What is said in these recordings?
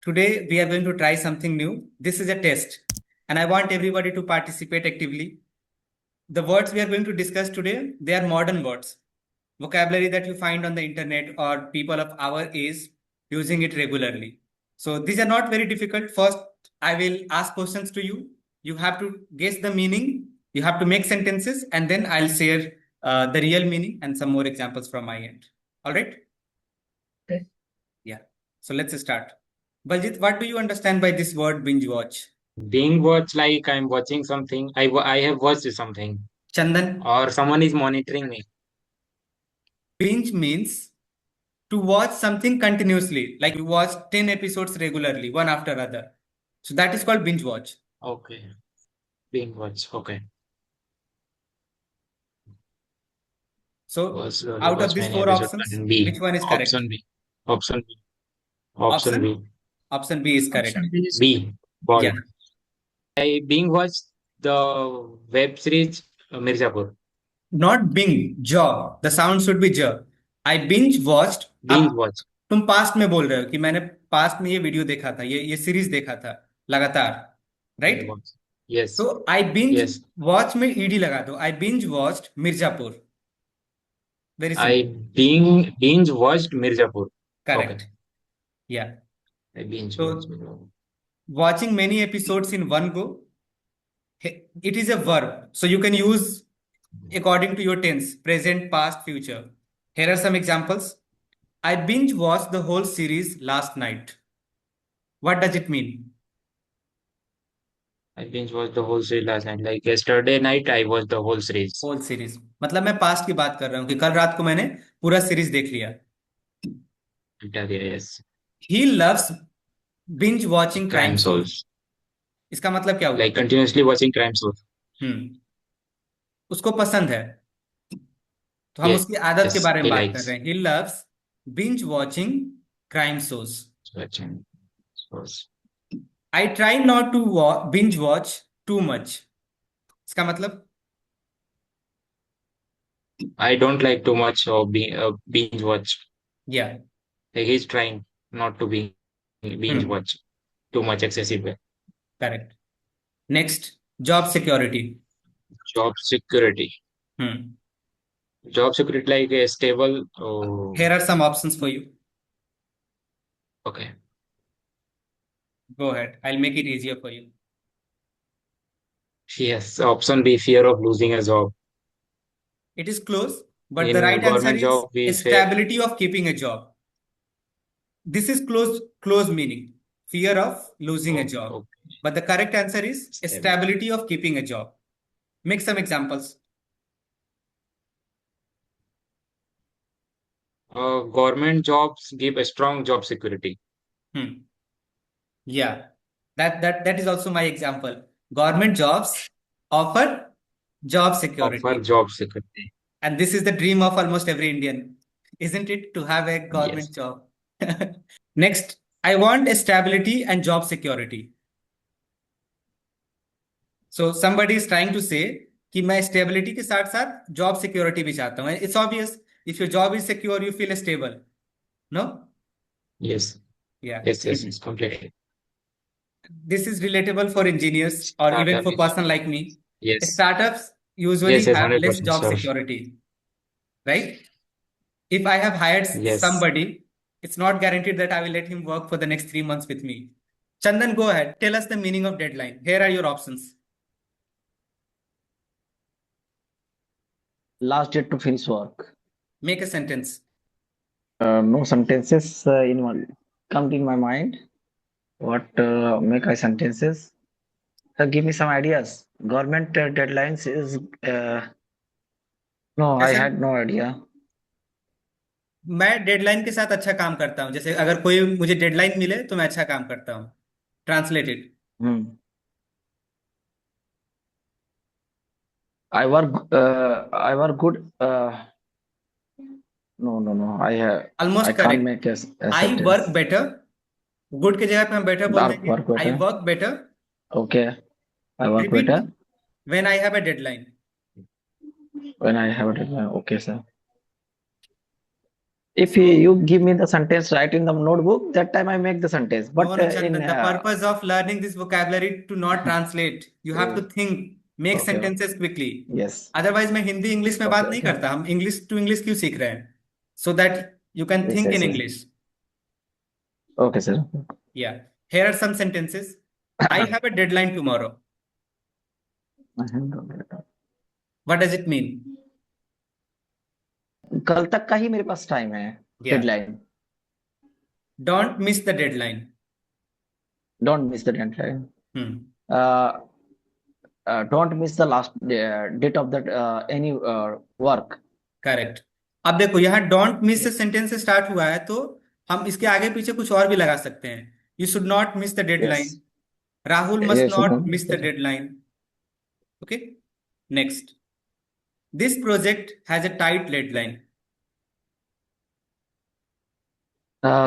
Today we are going to try something new. This is a test, and I want everybody to participate actively. The words we are going to discuss today, they are modern words, vocabulary that you find on the internet or people of our age using it regularly. So these are not very difficult. First, I will ask questions to you. You have to guess the meaning. You have to make sentences, and then I'll share the real meaning and some more examples from my end. All right? Okay. Yeah. So let's start. Baljit, what do you understand by this word binge watch? Being watched like I'm watching something. I have watched something Chandan, or someone is monitoring me. binge means to watch something continuously, like you watch 10 episodes regularly, one after other. So that is called binge watch. Okay. Being watched. Okay. So Slowly out of watch these many four episodes. options, And B. which one is correct? Option B. Option B. Option Option? B. Option B is correct. Option B is B. Yeah. Ball. I being watched the web series Mirzapur. Not Bing, jaw. The sound should be jaw. I binge watched. Binge अब watch. तुम past में बोल रहे हो कि मैंने past में ये वीडियो देखा था, ये सीरीज देखा था लगातार, I राइट? watch. Yes. तो आई बिंज Yes. वॉच में ईडी लगा दो. I binge watched Mirzapur. Very I simple. binge watched Mirzapur. Okay. Correct. या. I binge तो watched Mirzapur. watching many episodes in one go, it is a verb. So you can use according to your tense, present, past, future. Here are some examples. I binge watched the whole series last night. What does it mean? I binge watched the whole series last night. Like yesterday night, I watched the whole series. Whole series मतलब मैं past की बात कर रहा हूँ कि कल रात को मैंने पूरा सीरीज देख लिया. Yes. He loves binge watching crime Crime shows. shows. इसका मतलब क्या हुआ? Like continuously watching crime shows. उसको पसंद है, तो हम Yes. उसकी आदत के Yes. बारे में He बात कर likes रहे हैं. He loves binge watching crime shows. watching shows. I try not to binge watch too much. इसका मतलब I don't like too much of binge watch. yeah. Like he's trying not to be binge watch too much excessive way. Correct. Next, job security. Job security. Job security like a stable. Oh, Here are some options for you. okay. Go ahead. I'll make it easier for you. Yes. Option B, fear of losing a job. It is close, but In the right answer government is job, we fear. stability of keeping a job. This is close meaning. Fear of losing a job. Okay. But the correct answer is stability of keeping a job. Make some examples. Government jobs give a strong job security. Yeah, that is also my example. Government jobs offer job security. Offer job security. And this is the dream of almost every Indian, isn't it? To have a government Yes. job. Next, I want stability and job security. So somebody is trying to say कि मैं stability के साथ साथ job security भी चाहता हूँ. It's obvious. If your job is secure, you feel stable. No? Yes. Yeah. Yes, completely. This is relatable for engineers or even for person like me. Yes. Startups usually Yes, have less 100% job sure. security, right? If I have hired Yes. somebody, it's not guaranteed that I will let him work for the next 3 months with me. Chandan, go ahead. Tell us the meaning of deadline. Here are your options. last date to finish work. Make a sentence. No sentences come in my mind. What make I sentences? Give me some ideas. Government deadlines is no, I जैसे had no idea. मैं deadline के साथ अच्छा काम करता हूँ. जैसे अगर कोई मुझे डेडलाइन मिले तो मैं अच्छा काम करता हूँ. Translated. I work good. No. I Almost I correct. can't make a I sentence. work better. Good के जगह पे हम better बोलते हैं Work कि I better. work better. Okay. I work Repeat better when I have a deadline. when I have a deadline. Okay, sir. If you give me the sentence right in the notebook, that time I make the sentence. No, But no, in Chandan. The purpose of learning this vocabulary to not translate. You have to think, make okay, sentences quickly. yes, Otherwise, मैं Hindi English में बात okay, नहीं okay, करता. हम English to English क्यों सीख रहे हैं? So that you can yes, think yes, in yes. English. Okay, sir. Yeah. Here are some sentences. I have a deadline tomorrow. What does it mean? कल तक का ही मेरे पास टाइम है Yeah. Deadline. Don't miss the deadline. Don't miss the deadline. Hmm. Don't miss the last date of that any work. Correct. अब देखो यहाँ don't miss से sentence से स्टार्ट हुआ है, तो हम इसके आगे पीछे कुछ और भी लगा सकते हैं. You should not miss the deadline. Yes. Rahul must Yes, not no, miss the sir. Deadline. Okay. Next. This project has a tight deadline.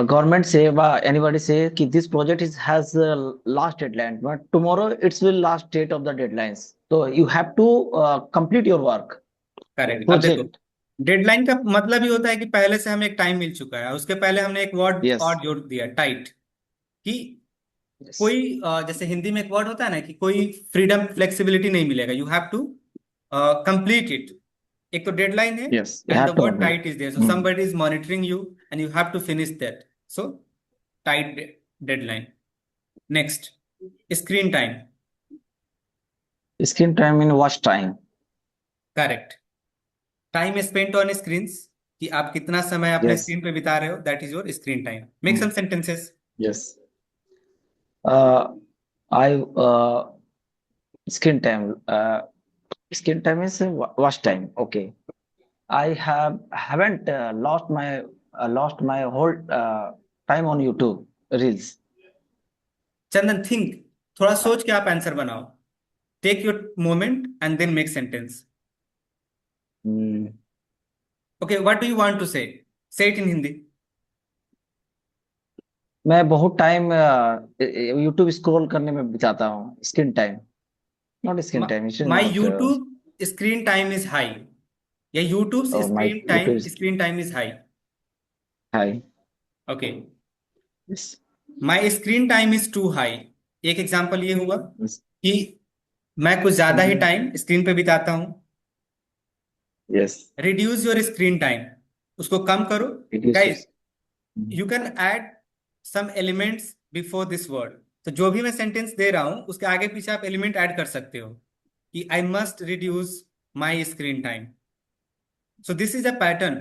Government say anybody say कि this project is has last deadline, but tomorrow it's will last date of the deadlines. So you have to complete your work correct. अब देखो, project. Deadline का मतलब ही होता है कि पहले से हमें एक टाइम मिल चुका है, उसके पहले हमने एक वर्ड Yes. और जोड़ दिया, टाइट. कि Yes. कोई जैसे हिंदी में एक वर्ड होता है ना कि कोई फ्रीडम फ्लेक्सिबिलिटी नहीं मिलेगा. You have to complete it. एक तो डेडलाइन है Yes. You and have the to word complete. Tight is there, so somebody is monitoring you and you have to finish that. So tight deadline. Next. Screen time. Screen time in watch time. Correct. Time spent on screens, कि आप कितना समय अपने Yes. Screen पे बिता रहे हो, that is your screen time. Make some sentences. Yes. I screen time. Screen time is watch time. Okay. I haven't lost my whole time on YouTube reels. Chandan, think. थोड़ा सोच के आप आंसर बनाओ. Take your moment and then make sentence. Hmm. Okay, what do you want to say it in Hindi. मैं बहुत time YouTube scroll करने में बिताता हूँ. Screen time, not screen time. It is my not YouTube screen time is high, या YouTube my YouTube screen time is high. High. Okay. Yes. My screen time is too high. एक example ये हुआ कि मैं कुछ ज्यादा ही time screen पे बिताता हूं. Yes. Reduce your screen time. उसको कम करो. Guys, you can add some elements before this word. तो जो भी मैं सेंटेंस दे रहा हूं उसके आगे पीछे आप एलिमेंट ऐड कर सकते हो कि I must reduce my screen time. So this is a pattern.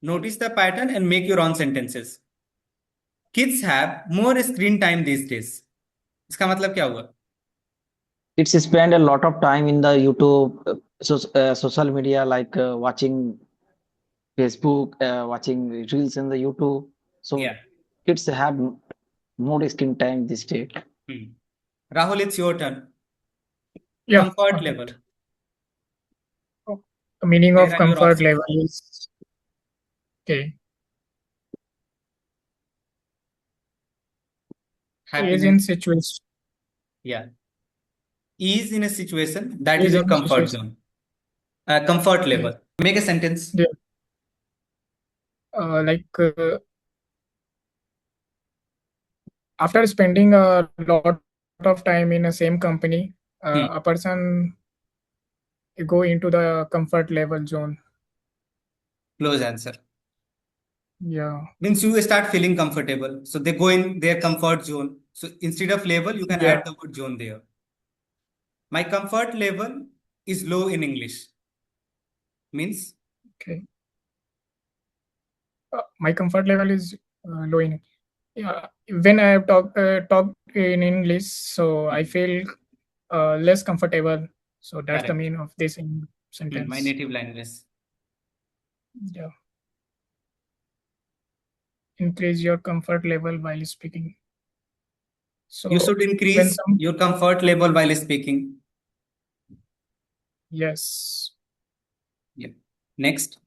Notice the pattern and make your own sentences. Kids have more screen time these days. इसका मतलब क्या हुआ? It's spend a lot of time in the YouTube, social media, like watching Facebook, watching reels in the YouTube. So Yeah. kids have more screen time this day. Rahul, it's your turn. Yeah. Comfort level. The meaning Where of are your comfort options? level is okay. Is in Happiness. situation. Yeah. Ease in a situation. That is Is your in comfort situation. zone. Comfort level. Make a sentence. Yeah. Like after spending a lot of time in the same company, a person go into the comfort level zone. Close answer. Yeah. Means you start feeling comfortable. So they go in their comfort zone. So instead of level, you can Yeah. add the word zone there. My comfort level is low in English. Means Okay. My comfort level is low in. Yeah. When I talk in English, so I feel less comfortable. So that's the correct. meaning of this in sentence. My native language. Yeah. Increase your comfort level while speaking. So You should when increase some your comfort level while speaking. yes, Yeah. Next.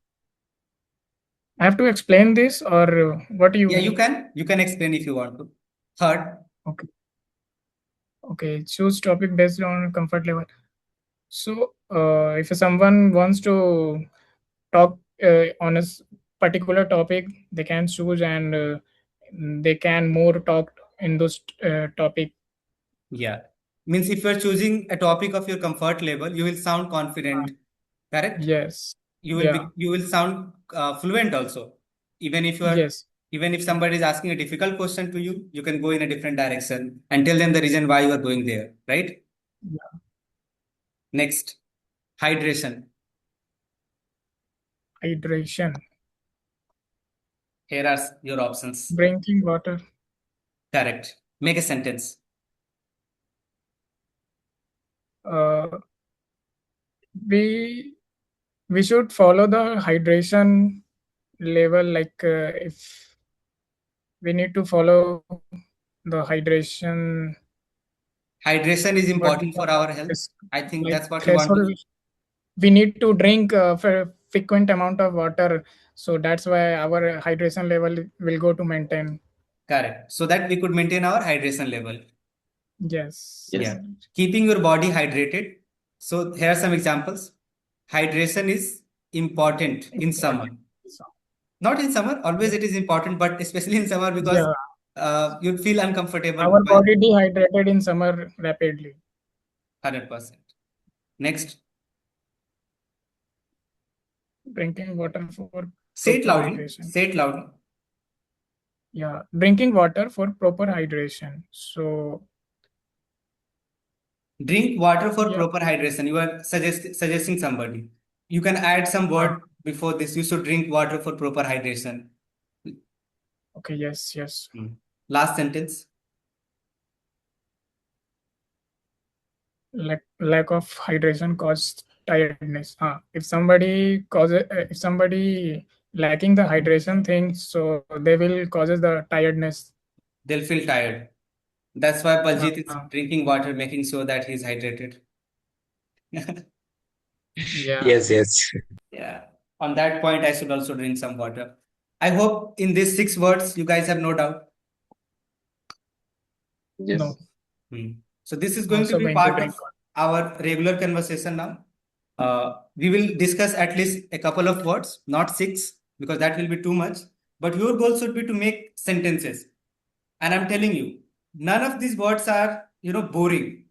I have to explain this or what you Yeah, you can explain if you want to. Third. okay, choose topic based on comfort level. So if someone wants to talk on a particular topic they can choose, and they can more talk in those topic. Yeah. Means if you're choosing a topic of your comfort level, you will sound confident, correct? Yes. You will Yeah. be, you will sound fluent also. Even if you are, Yes. even if somebody is asking a difficult question to you, you can go in a different direction and tell them the reason why you are going there, right? Yeah. Next, hydration. Hydration. Here are your options. Drinking water. Correct. Make a sentence. Uh, we we should follow the hydration level, like if we need to follow the hydration, Hydration is what we important can for our health. this, I think like that's what you want to. threshold. We need to drink for frequent amount of water, so that's why our hydration level will go to maintain. Correct. So that we could maintain our hydration level. Yes. Yes. Yeah. Keeping your body hydrated. So here are some examples. Hydration is important in summer. Not in summer, always it is important, but especially in summer because Yeah. you feel uncomfortable. Our body dehydrated in summer rapidly. 100%. Next, Drinking water for say it proper loudly. hydration. Say it loudly. Yeah, drinking water for proper hydration. So Drink water for yeah. proper hydration. You are suggesting somebody. You can add some word before this. You should drink water for proper hydration. Okay. Yes. Yes. Last sentence. Lack of hydration causes tiredness. If somebody lacking the hydration thing, so they will causes the tiredness. They'll feel tired. That's why Baljit is drinking water, making sure that he's hydrated. Yeah. Yes. Yeah. On that point, I should also drink some water. I hope in these 6 words, you guys have no doubt. Yes. No. So this is going to Also be going to part drink of our regular conversation now. We will discuss at least a couple of words, not 6, because that will be too much. But your goal should be to make sentences. And I'm telling you, none of these words are, boring.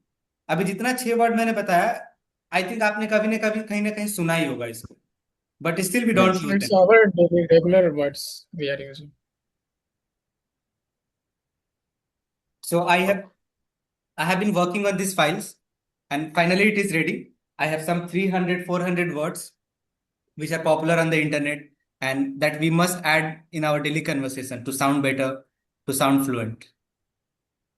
अभी जितना 6 word मैंने बताया, I think आपने कभी ना कहीं सुना ही होगा इसको. But still we don't Yes. use It's them. our daily regular words we are using. So I have been working on these files and finally it is ready. I have some 300, 400 words which are popular on the internet and that we must add in our daily conversation to sound better, to sound fluent.